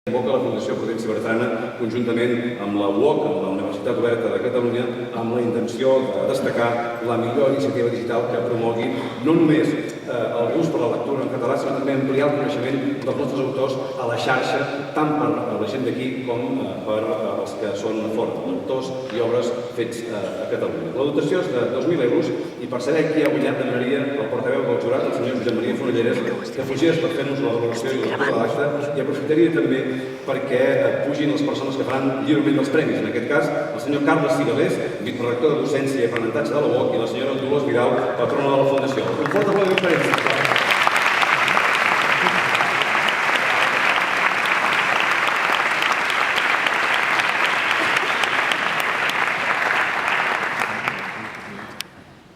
Convoca la Fundació Prudència Bertrana conjuntament amb la UOC, amb la Universitat Oberta de Catalunya, amb la intenció de destacar la millor iniciativa digital que promogui no només el gust per la lectura en català, sinó també ampliar el coneixement dels nostres autors a la xarxa, tant per la gent d'aquí com per els que són fora, autors i obres fets a Catalunya. La dotació és de 2.000 euros i per saber qui ha guanyat demanaria el portaveu del jurat, el senyor Josep Maria Fonolleres, que fugés per fer-nos la valoració i la lectura de l'acte, i aprofitaria també perquè pugin les persones que faran lliurement dels premis. En aquest cas, el senyor Carles Cigalés, vicerector de docència i aprenentatge de la UOC, i la senyora Dolors Vidal, patrona de la Fundació. Un fort aplaudiment per ells.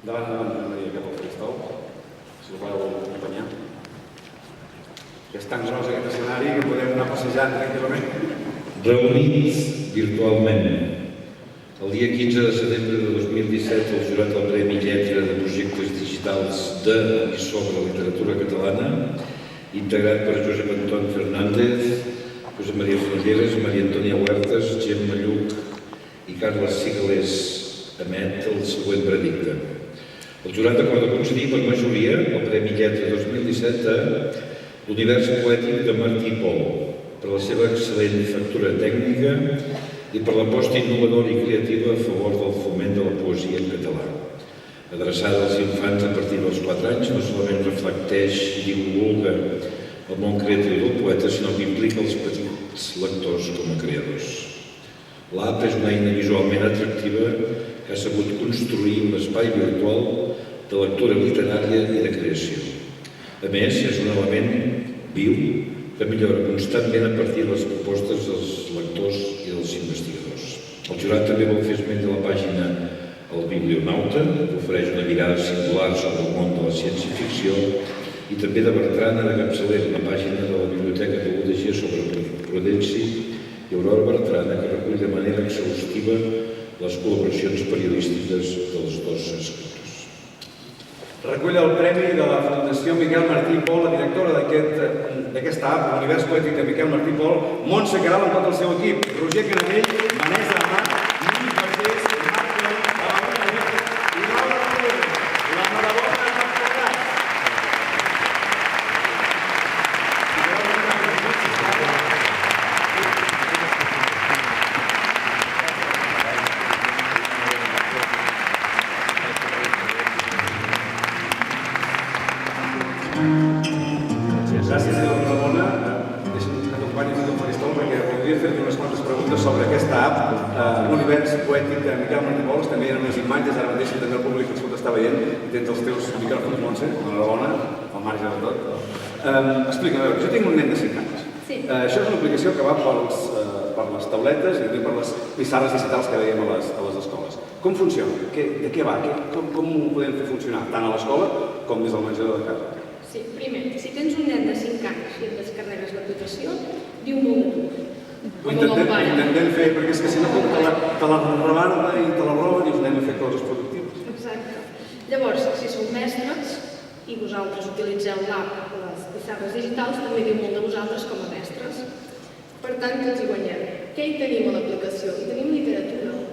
Davant Maria cap al faristol, si el voleu acompanyar. Que és tan gros aquest escenari que podem anar passejant tranquil·lament. Reunits virtualment, el dia 15 de setembre de 2017, el jurat del Premi Lletra de Projectes Digitals de i sobre literatura catalana, integrat per Josep Anton Fernández, Josep Maria Fonolleres, Maria Antònia Huertas, Gemma Lluc i Carles Cigalés, emet el següent veredicte. El jurat acorda concedir per majoria el Premi Lletra 2017 a l'univers poètic de Martí i Pol, per la seva excel·lent factura tècnica i per l'aposta innovadora i creativa a favor del foment de la poesia en català. Adreçada als infants a partir dels 4 anys, no solament reflecteix i divulga el món creatiu del poeta, sinó que implica els petits lectors com a creadors. L'app és una eina visualment atractiva que ha sabut construir un espai virtual de lectura literària i de creació. A més, és un element viu que millora constantment a partir de les propostes dels lectors i dels investigadors. El jurat també vol fer esment de la pàgina El Biblionauta, que ofereix una mirada singular sobre el món de la ciència-ficció, i també de Bertrana de capçalera, una pàgina de la Biblioteca de UDG sobre Prudenci i Aurora Bertrana, que recull de manera exhaustiva les col·laboracions periodístiques dels dos escriptors. Recull el premi de la Fundació Miquel Martí i Pol, la directora d'aquesta app, l'Univers Poètic de Miquel Martí i Pol, Montse Queralt amb tot el seu equip, Roger Canadell, Vanessa Amat, Mimi Pagès, Marc Coll, Laura David i Laura Rodríguez. La Marabona de Montserrat. Gràcies, senyora Ramona. Deixa'm que t'acompanyi fins al faristol perquè voldria fer-te unes quantes preguntes sobre aquesta app, l'univers poètic de Miquel Martí i Pol. També eren unes imatges, ara mateix també el públic ens pot estar veient i tens els teus micròfons, Montse, enhorabona, al marge de tot. Explica'm, a veure, jo tinc un nen de 5 anys. Sí. Això és una aplicació que va per les tauletes i també per les pissarres digitals que dèiem a les escoles. Com funciona? De què va? Com ho podem fer funcionar? Tant a l'escola com des del menjador de casa. Sí, primer, si tens un nen de 5 anys i et descarregues l'aplicació, diu molt de tu. Ho intentem fer, perquè és que si no te la rebarda i te la roba i dius anem a fer coses productives. Exacte. Llavors, si sou mestres i vosaltres utilitzeu l'app o les pissarres digitals, també diu molt de vosaltres com a mestres. Per tant, tots hi guanyem. Què hi tenim a l'aplicació? Hi tenim literatura.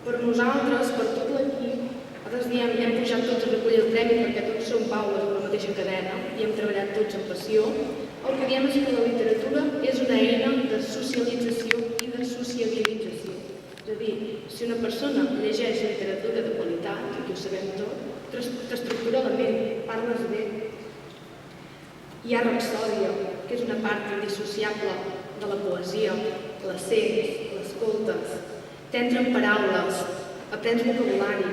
Per nosaltres, per tot l'equip, nosaltres diem, hem pujat tots a recollir el premi perquè tots som baules de la mateixa cadena i hem treballat tots amb passió. El que diem és que la literatura és una eina de socialització i de sociabilització. És a dir, si una persona llegeix literatura de qualitat, aquí ho sabem tot, t'estructura la ment, parles bé. Hi ha rapsòdia, que és una part indissociable de la poesia, la sents, l'escoltes, t'entren paraules, aprens vocabulari,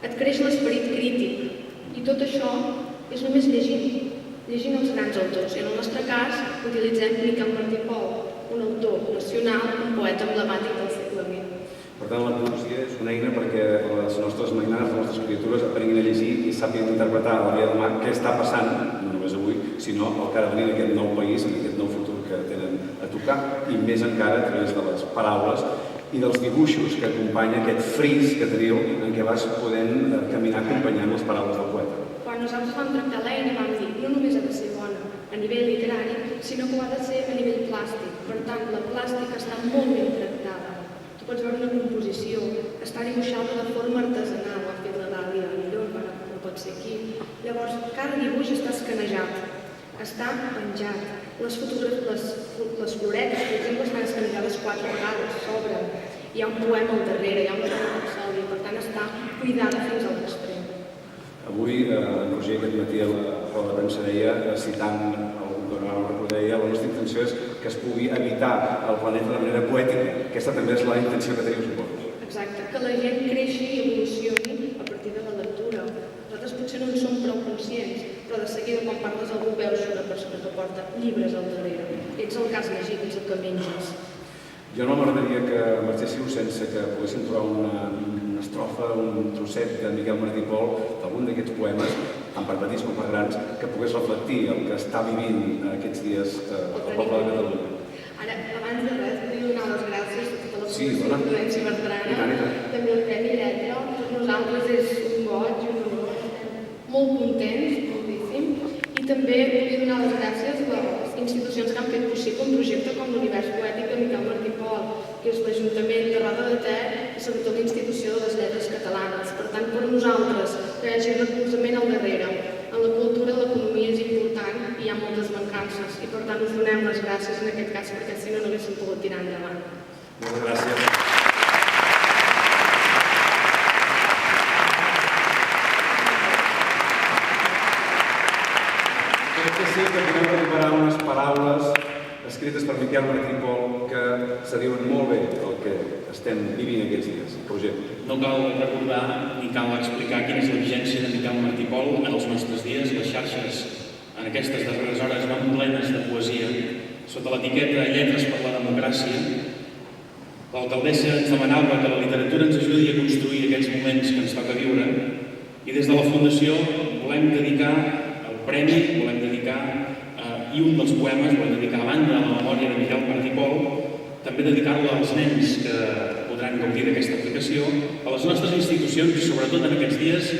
et creix l'esperit crític i tot això és només llegint els grans autors. I en el nostre cas utilitzem Miquel Martí i Pol, un autor nacional, un poeta emblemàtic del segle XX. Per tant, la poesia és una eina perquè les nostres mainades, les nostres criatures aprenguin a llegir i sàpiguen interpretar el dia de demà què està passant, no només avui, sinó el que ha de venir en aquest nou país, en aquest nou futur que tenen a tocar, i més encara a través de les paraules i dels dibuixos que acompanyen aquest fris que teniu en què vas podent caminar acompanyant les paraules del poeta. Quan nosaltres vam tractar l'eina vam dir no només ha de ser bona a nivell literari, sinó que ho ha de ser a nivell plàstic. Per plàstica està molt ben tractada. Tu pots veure una composició, està dibuixada de forma artesanal, ho ha fet la Dàlia millor, no pot ser aquí. Llavors, cada dibuix està escanejat, està penjat. Les floretes, per exemple, estan escanejades 4 vegades, s'obren. Hi ha un poema al darrere, hi ha una rapsòdia, per tant està cuidada fins al l'extrem. Avui, en Roger aquest matí a la roda de premsa deia, citant algun cronògraf, deia, la nostra intenció és que es pugui habitar el planeta de manera poètica. Aquesta també és la intenció que teniu, suposo. Exacte, que la gent creixi i evolucioni a partir de la lectura. Nosaltres potser no en som prou conscients, però de seguida quan parles a algú veus una persona que porta llibres al darrere. Ets el que has llegit, ets el que menges. Jo no m'agradaria que marxéssiu sense que poguéssim trobar una estrofa, un trosset de Miquel Martí i Pol, d'algun d'aquests poemes, tant per petits com per grans, que pogués reflectir el que està vivint aquests dies el poble de Catalunya. Ara, abans de res, vull donar les gràcies a tota la Fundació Prudència Bertrana, també el Premi Lletra. Per nosaltres és un goig, un honor, estem molt contents, moltíssim, i també vull donar les gràcies a les institucions que han fet possible un projecte com l'Univers Poètic de Miquel Martí i Pol, que és l'Ajuntament de Roda de Ter i sobretot l'Institució de les Lletres Catalanes. Per tant, per nosaltres, que hi hagi recolzament al darrere, en la cultura l'economia és important i hi ha moltes mancances, i per tant us donem les gràcies en aquest cas, perquè si no, no haguéssim pogut tirar endavant. Moltes gràcies. Crec que sí que podem recuperar unes paraules escrites per Miquel Martí i Pol que s'adiuen molt bé el que estem vivint aquests dies. Roger. No cal recordar ni cal explicar quina és la vigència de Miquel Martí i Pol en els nostres dies. Les xarxes en aquestes darreres hores van plenes de poesia. Sota l'etiqueta Lletres per la Democràcia, l'alcaldessa ens demanava que la literatura ens ajudi a construir aquells moments que ens toca viure, i des de la Fundació volem dedicar el premi, volem dedicar i un dels poemes, volem dedicar a banda de la memòria de Miquel Martí i Pol, també dedicar-lo als nens que podran gaudir d'aquesta aplicació, a les nostres institucions i sobretot en aquests dies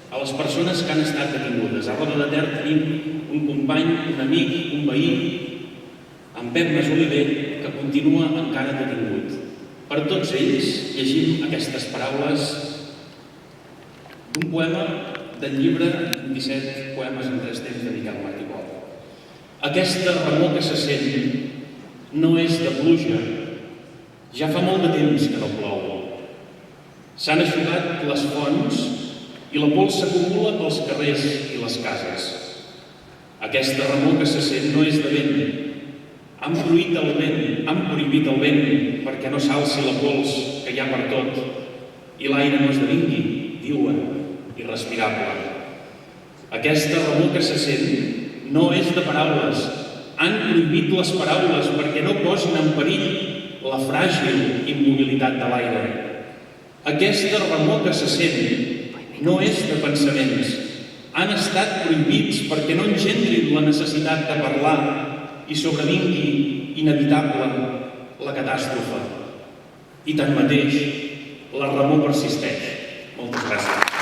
a les persones que han estat detingudes. A Roda de Ter tenim un company, un amic, un veí, en Pep Masoliver, que continua encara detingut. Per tots ells llegim aquestes paraules d'un poema del llibre 27 poemes en 3 temps de Miquel Martí i Pol. Aquesta remor que se sent no és de pluja. Ja fa molt de temps que no plou. S'han eixugat les fonts i la pols s'acumula pels carrers i les cases. Aquesta remor que se sent no és de vent. Han prohibit el vent perquè no s'alci la pols que hi ha per tot i l'aire no esdevingui, diuen, irrespirable. Aquesta remor que se sent no és de paraules. Han prohibit les paraules perquè no posin en perill la fràgil immobilitat de l'aire. Aquesta remor que se sent no és de pensaments. Han estat prohibits perquè no engendrin la necessitat de parlar i sobrevingui inevitable la catàstrofe. I tanmateix, la remor persisteix. Moltes gràcies.